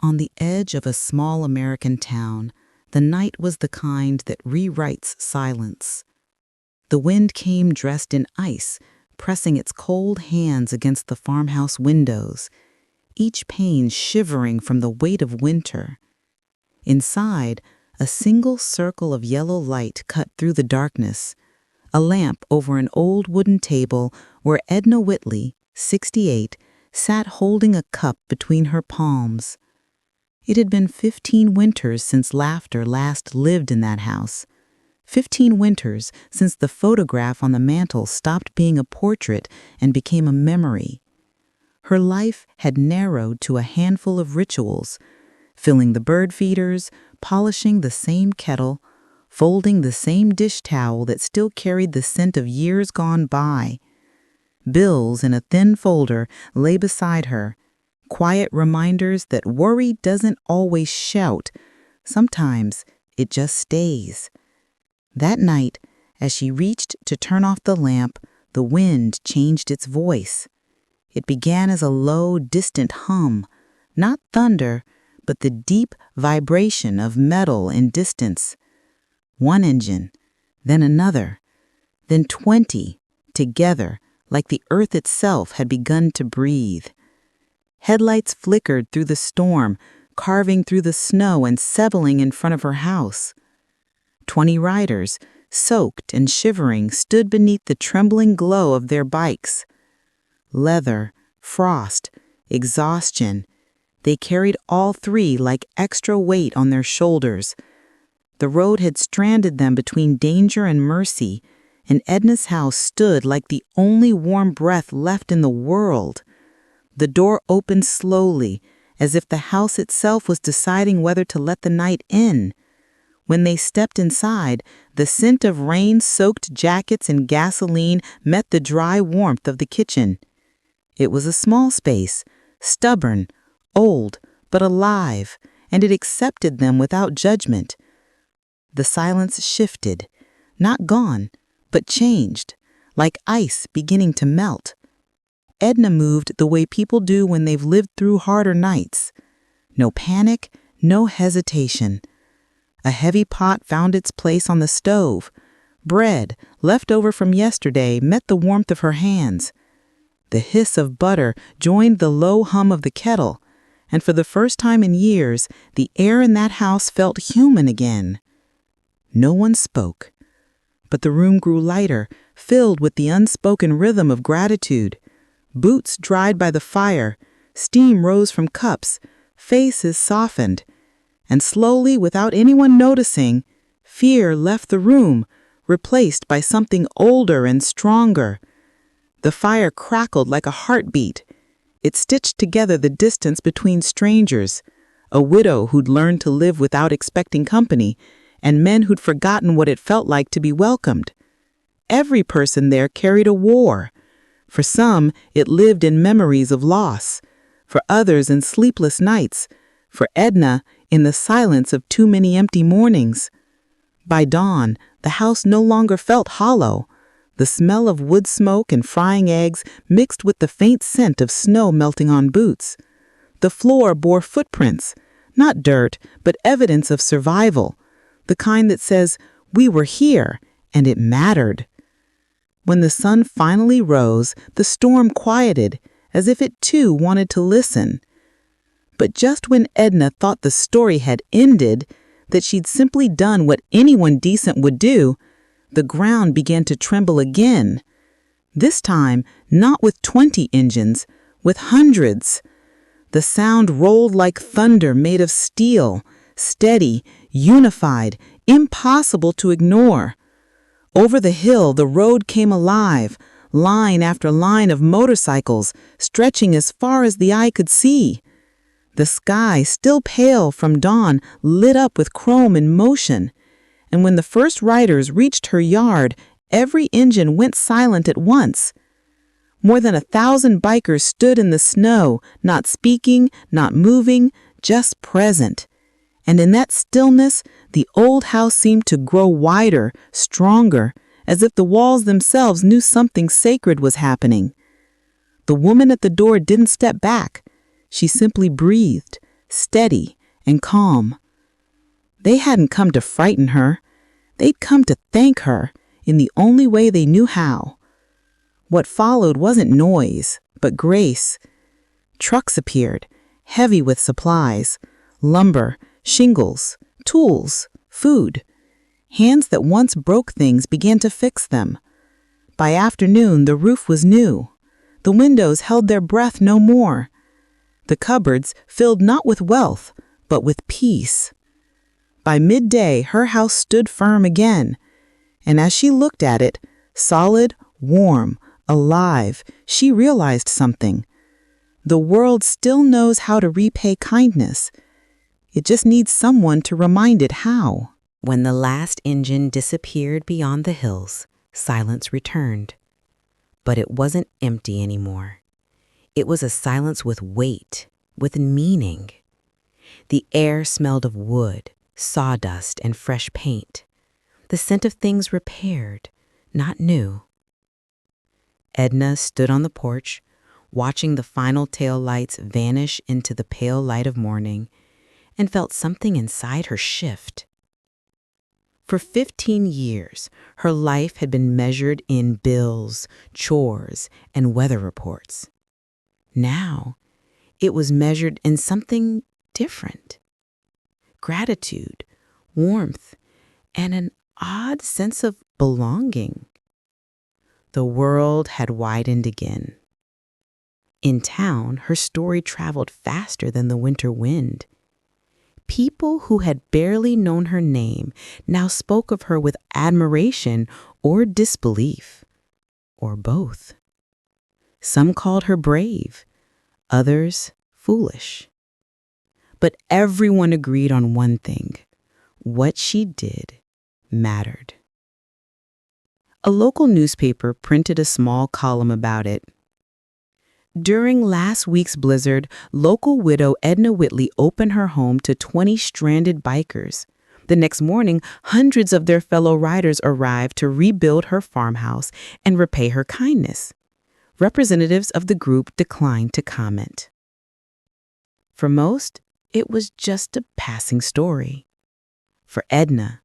On the edge of a small American town, the night was the kind that rewrites silence. The wind came dressed in ice, pressing its cold hands against the farmhouse windows, each pane shivering from the weight of winter. Inside, a single circle of yellow light cut through the darkness, a lamp over an old wooden table where Edna Whitley, 68, sat holding a cup between her palms. It had been 15 winters since laughter last lived in that house. 15 winters since the photograph on the mantel stopped being a portrait and became a memory. Her life had narrowed to a handful of rituals, filling the bird feeders, polishing the same kettle, folding the same dish towel that still carried the scent of years gone by. Bills in a thin folder lay beside her, quiet reminders that worry doesn't always shout. Sometimes it just stays. That night, as she reached to turn off the lamp, the wind changed its voice. It began as a low, distant hum, not thunder, but the deep vibration of metal in distance. One engine, then another, then 20, together, like the earth itself had begun to breathe. Headlights flickered through the storm, carving through the snow and settling in front of her house. 20 riders, soaked and shivering, stood beneath the trembling glow of their bikes. Leather, frost, exhaustion, they carried all three like extra weight on their shoulders. The road had stranded them between danger and mercy, and Edna's house stood like the only warm breath left in the world. The door opened slowly, as if the house itself was deciding whether to let the night in. When they stepped inside, the scent of rain-soaked jackets and gasoline met the dry warmth of the kitchen. It was a small space, stubborn, old, but alive, and it accepted them without judgment. The silence shifted, not gone, but changed, like ice beginning to melt. Edna moved the way people do when they've lived through harder nights. No panic, no hesitation. A heavy pot found its place on the stove. Bread, left over from yesterday, met the warmth of her hands. The hiss of butter joined the low hum of the kettle, and for the first time in years, the air in that house felt human again. No one spoke, but the room grew lighter, filled with the unspoken rhythm of gratitude. Boots dried by the fire, steam rose from cups, faces softened, and slowly, without anyone noticing, fear left the room, replaced by something older and stronger. The fire crackled like a heartbeat. It stitched together the distance between strangers, a widow who'd learned to live without expecting company, and men who'd forgotten what it felt like to be welcomed. Every person there carried a war. For some, it lived in memories of loss. For others, in sleepless nights. For Edna, in the silence of too many empty mornings. By dawn, the house no longer felt hollow. The smell of wood smoke and frying eggs mixed with the faint scent of snow melting on boots. The floor bore footprints, not dirt, but evidence of survival, the kind that says, "We were here, and it mattered." When the sun finally rose, the storm quieted, as if it too wanted to listen. But just when Edna thought the story had ended, that she'd simply done what anyone decent would do, the ground began to tremble again. This time, not with 20 engines, with hundreds. The sound rolled like thunder made of steel, steady, unified, impossible to ignore. Over the hill, the road came alive, line after line of motorcycles, stretching as far as the eye could see. The sky, still pale from dawn, lit up with chrome in motion. And when the first riders reached her yard, every engine went silent at once. More than 1,000 bikers stood in the snow, not speaking, not moving, just present. And in that stillness, the old house seemed to grow wider, stronger, as if the walls themselves knew something sacred was happening. The woman at the door didn't step back. She simply breathed, steady and calm. They hadn't come to frighten her. They'd come to thank her in the only way they knew how. What followed wasn't noise, but grace. Trucks appeared, heavy with supplies, lumber, shingles, tools, food. Hands that once broke things began to fix them. By afternoon, the roof was new. The windows held their breath no more. The cupboards filled not with wealth, but with peace. By midday, her house stood firm again, and as she looked at it, solid, warm, alive, she realized something. The world still knows how to repay kindness. It just needs someone to remind it how. When the last engine disappeared beyond the hills, silence returned. But it wasn't empty anymore. It was a silence with weight, with meaning. The air smelled of wood, sawdust, and fresh paint. The scent of things repaired, not new. Edna stood on the porch, watching the final tail lights vanish into the pale light of morning, and felt something inside her shift. For 15 years, her life had been measured in bills, chores, and weather reports. Now, it was measured in something different. Gratitude, warmth, and an odd sense of belonging. The world had widened again. In town, her story traveled faster than the winter wind. People who had barely known her name now spoke of her with admiration or disbelief, or both. Some called her brave, others foolish. But everyone agreed on one thing: what she did mattered. A local newspaper printed a small column about it. During last week's blizzard, local widow Edna Whitley opened her home to 20 stranded bikers. The next morning, hundreds of their fellow riders arrived to rebuild her farmhouse and repay her kindness. Representatives of the group declined to comment. For most, it was just a passing story. For Edna,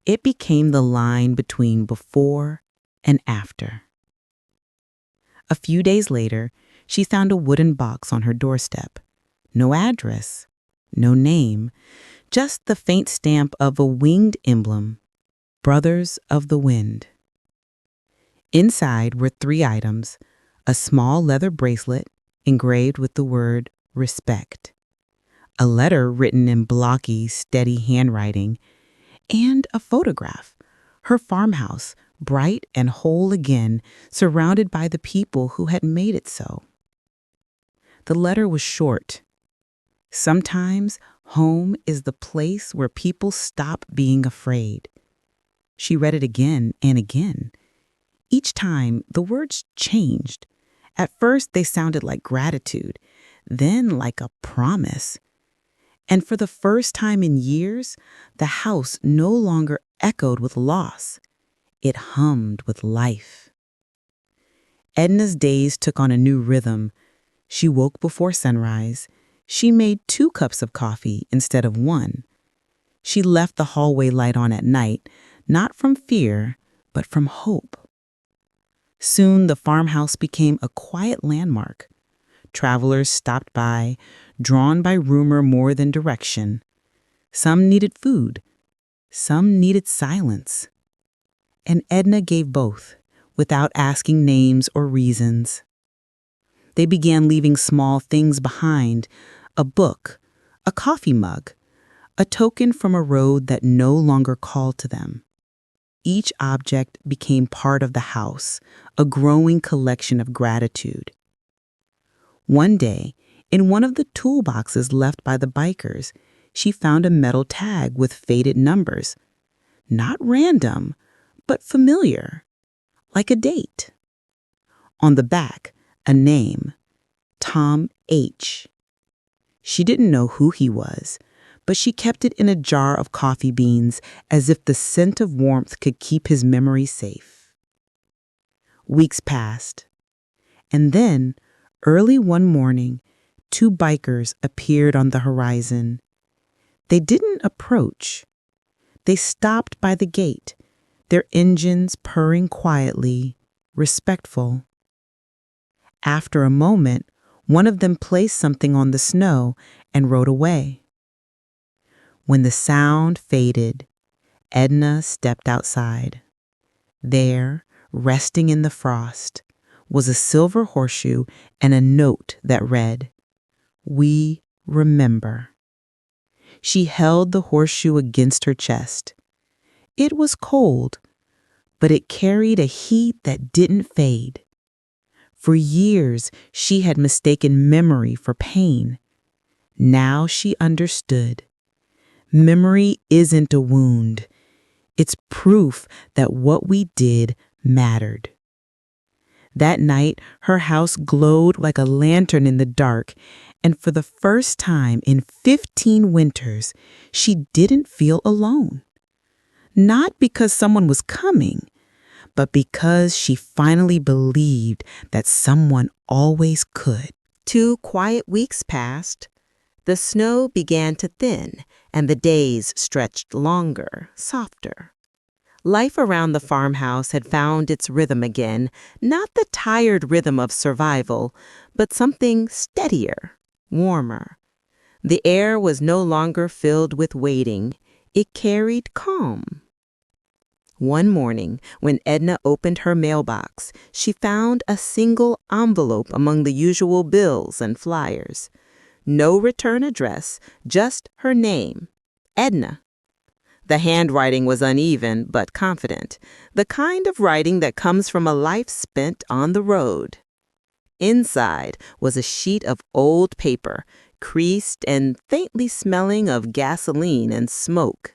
it became the line between before and after. A few days later, she found a wooden box on her doorstep. No address, no name, just the faint stamp of a winged emblem, Brothers of the Wind. Inside were 3 items: a small leather bracelet engraved with the word respect, a letter written in blocky, steady handwriting, and a photograph, her farmhouse, bright and whole again, surrounded by the people who had made it so. The letter was short. Sometimes home is the place where people stop being afraid. She read it again and again. Each time, the words changed. At first, they sounded like gratitude, then like a promise. And for the first time in years, the house no longer echoed with loss. It hummed with life. Edna's days took on a new rhythm. She woke before sunrise. She made 2 cups of coffee instead of 1. She left the hallway light on at night, not from fear, but from hope. Soon the farmhouse became a quiet landmark. Travelers stopped by, drawn by rumor more than direction. Some needed food. Some needed silence. And Edna gave both, without asking names or reasons. They began leaving small things behind: a book, a coffee mug, a token from a road that no longer called to them. Each object became part of the house, a growing collection of gratitude. One day, in one of the toolboxes left by the bikers, she found a metal tag with faded numbers. Not random, but familiar, like a date. On the back, a name: Tom H. She didn't know who he was, but she kept it in a jar of coffee beans as if the scent of warmth could keep his memory safe. Weeks passed, and then, early one morning, two bikers appeared on the horizon. They didn't approach. They stopped by the gate, their engines purring quietly, respectful. After a moment, one of them placed something on the snow and rode away. When the sound faded, Edna stepped outside. There, resting in the frost, was a silver horseshoe and a note that read, "We remember." She held the horseshoe against her chest. It was cold, but it carried a heat that didn't fade. For years, she had mistaken memory for pain. Now she understood. Memory isn't a wound. It's proof that what we did mattered. That night, her house glowed like a lantern in the dark, and for the first time in 15 winters, she didn't feel alone. Not because someone was coming, but because she finally believed that someone always could. 2 quiet weeks passed. The snow began to thin, and the days stretched longer, softer. Life around the farmhouse had found its rhythm again, not the tired rhythm of survival, but something steadier, warmer. The air was no longer filled with waiting. It carried calm. One morning, when Edna opened her mailbox, she found a single envelope among the usual bills and flyers. No return address, just her name, Edna. The handwriting was uneven but confident, the kind of writing that comes from a life spent on the road. Inside was a sheet of old paper, creased and faintly smelling of gasoline and smoke.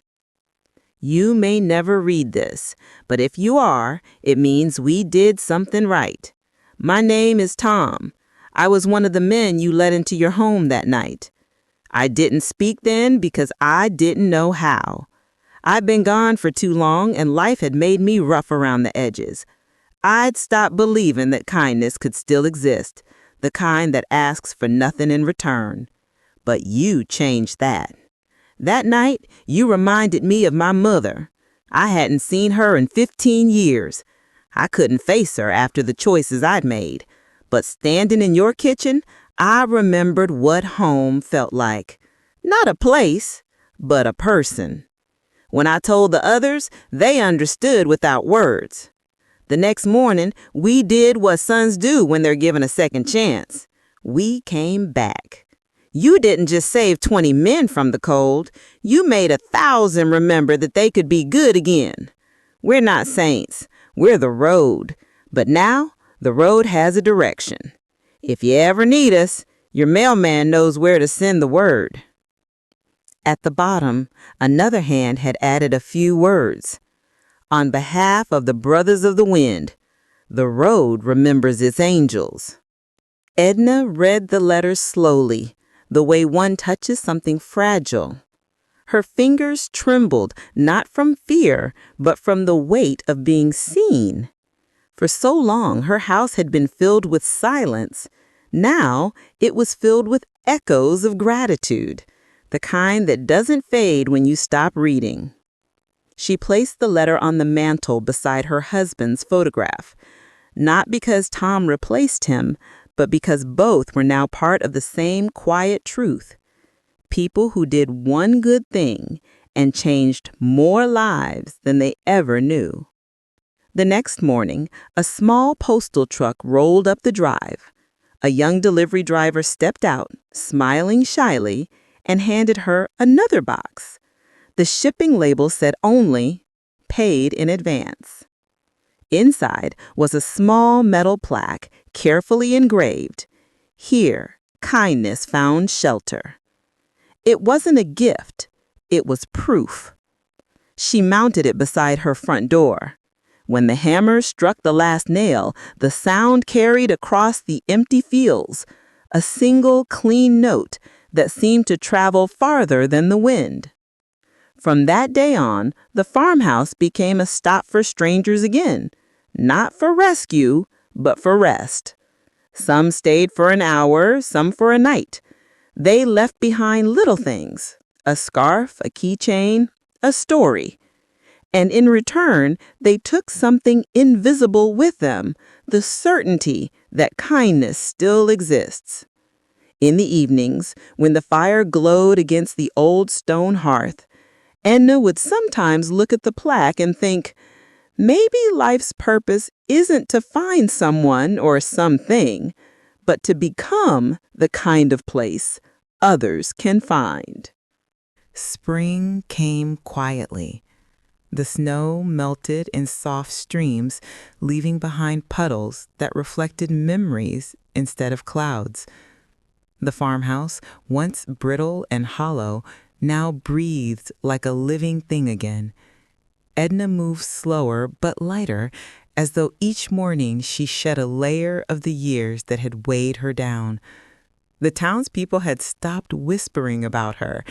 You may never read this, but if you are, it means we did something right. My name is Tom. I was one of the men you let into your home that night. I didn't speak then because I didn't know how. I'd been gone for too long and life had made me rough around the edges. I'd stopped believing that kindness could still exist, the kind that asks for nothing in return. But you changed that. That night, you reminded me of my mother. I hadn't seen her in 15 years. I couldn't face her after the choices I'd made. But standing in your kitchen, I remembered what home felt like. Not a place, but a person. When I told the others, they understood without words. The next morning, we did what sons do when they're given a second chance. We came back. You didn't just save 20 men from the cold. You made 1,000 remember that they could be good again. We're not saints. We're the road. But now, the road has a direction. If you ever need us, your mailman knows where to send the word. At the bottom, another hand had added a few words. On behalf of the Brothers of the Wind, the road remembers its angels. Edna read the letters slowly, the way one touches something fragile. Her fingers trembled, not from fear, but from the weight of being seen. For so long, her house had been filled with silence. Now, it was filled with echoes of gratitude, the kind that doesn't fade when you stop reading. She placed the letter on the mantel beside her husband's photograph, not because Tom replaced him, but because both were now part of the same quiet truth. People who did one good thing and changed more lives than they ever knew. The next morning, a small postal truck rolled up the drive. A young delivery driver stepped out, smiling shyly, and handed her another box. The shipping label said only, "Paid in advance." Inside was a small metal plaque, carefully engraved, "Here, kindness found shelter." It wasn't a gift, it was proof. She mounted it beside her front door. When the hammer struck the last nail, the sound carried across the empty fields, a single clean note that seemed to travel farther than the wind. From that day on, the farmhouse became a stop for strangers again, not for rescue, but for rest. Some stayed for an hour, some for a night, They left behind little things, a scarf, a keychain, a story. And in return, they took something invisible with them, the certainty that kindness still exists. In the evenings, when the fire glowed against the old stone hearth, Edna would sometimes look at the plaque and think, maybe life's purpose isn't to find someone or something, but to become the kind of place others can find. Spring came quietly. The snow melted in soft streams, leaving behind puddles that reflected memories instead of clouds. The farmhouse, once brittle and hollow, now breathed like a living thing again. Edna moved slower but lighter, as though each morning she shed a layer of the years that had weighed her down. The townspeople had stopped whispering about her.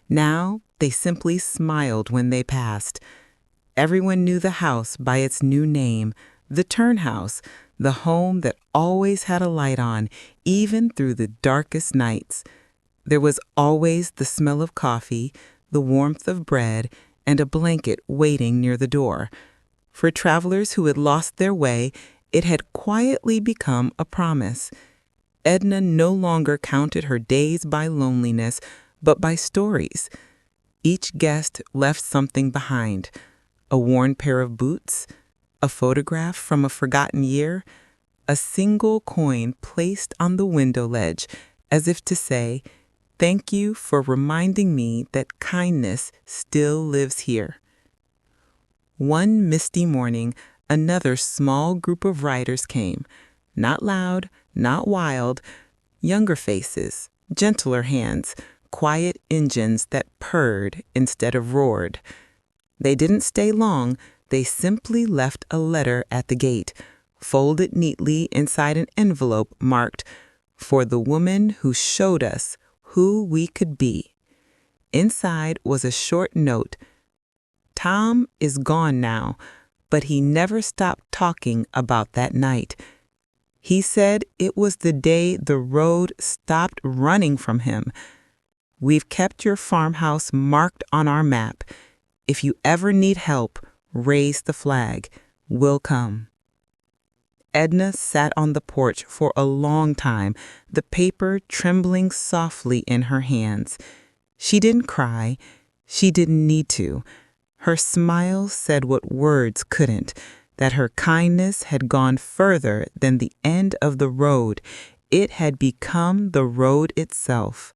Now they simply smiled when they passed. Everyone knew the house by its new name, the Turnhouse, the home that always had a light on, even through the darkest nights. There was always the smell of coffee, the warmth of bread, and a blanket waiting near the door. For travelers who had lost their way, it had quietly become a promise. Edna no longer counted her days by loneliness, but by stories. Each guest left something behind: a worn pair of boots, a photograph from a forgotten year, a single coin placed on the window ledge, as if to say, "Thank you for reminding me that kindness still lives here." One misty morning, another small group of riders came. Not loud, not wild, younger faces, gentler hands, quiet engines that purred instead of roared. They didn't stay long. They simply left a letter at the gate, folded neatly inside an envelope marked, "For the woman who showed us who we could be." Inside was a short note. "Tom is gone now, but he never stopped talking about that night. He said it was the day the road stopped running from him. We've kept your farmhouse marked on our map. If you ever need help, raise the flag. We'll come." Edna sat on the porch for a long time, the paper trembling softly in her hands. She didn't cry. She didn't need to. Her smile said what words couldn't, that her kindness had gone further than the end of the road. It had become the road itself.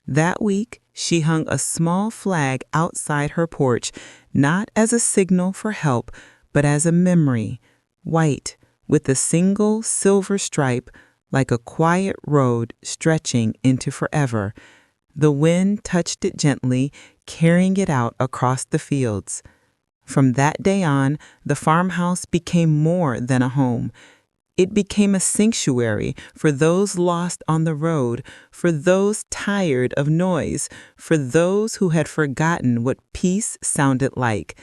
That week, she hung a small flag outside her porch, not as a signal for help, but as a memory, white, with a single silver stripe, like a quiet road stretching into forever. The wind touched it gently, carrying it out across the fields. From that day on, the farmhouse became more than a home. It became a sanctuary for those lost on the road, for those tired of noise, for those who had forgotten what peace sounded like.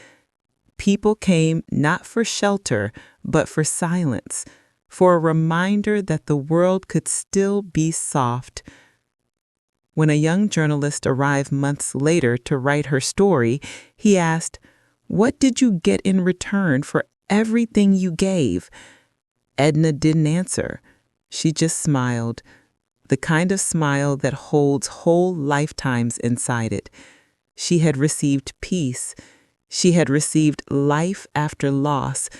People came not for shelter, but for silence, for a reminder that the world could still be soft. When a young journalist arrived months later to write her story, he asked, "What did you get in return for everything you gave?" Edna didn't answer. She just smiled, the kind of smile that holds whole lifetimes inside it. She had received peace. She had received life after loss.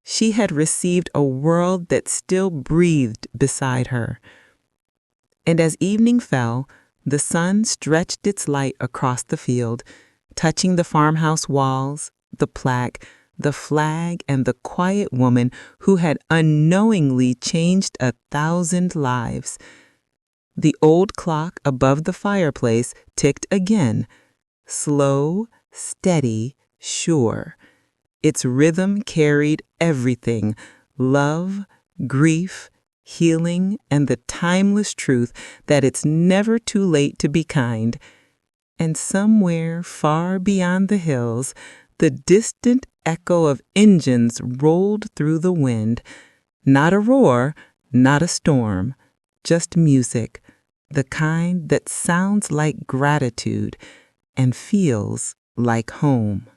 She had received a world that still breathed beside her. And as evening fell, the sun stretched its light across the field, touching the farmhouse walls, the plaque, the flag, and the quiet woman who had unknowingly changed 1,000 lives. The old clock above the fireplace ticked again, slow, steady, sure. Its rhythm carried everything: love, grief, healing, and the timeless truth that it's never too late to be kind. And somewhere far beyond the hills, the distant echo of engines rolled through the wind. Not a roar, not a storm, just music, the kind that sounds like gratitude and feels like home.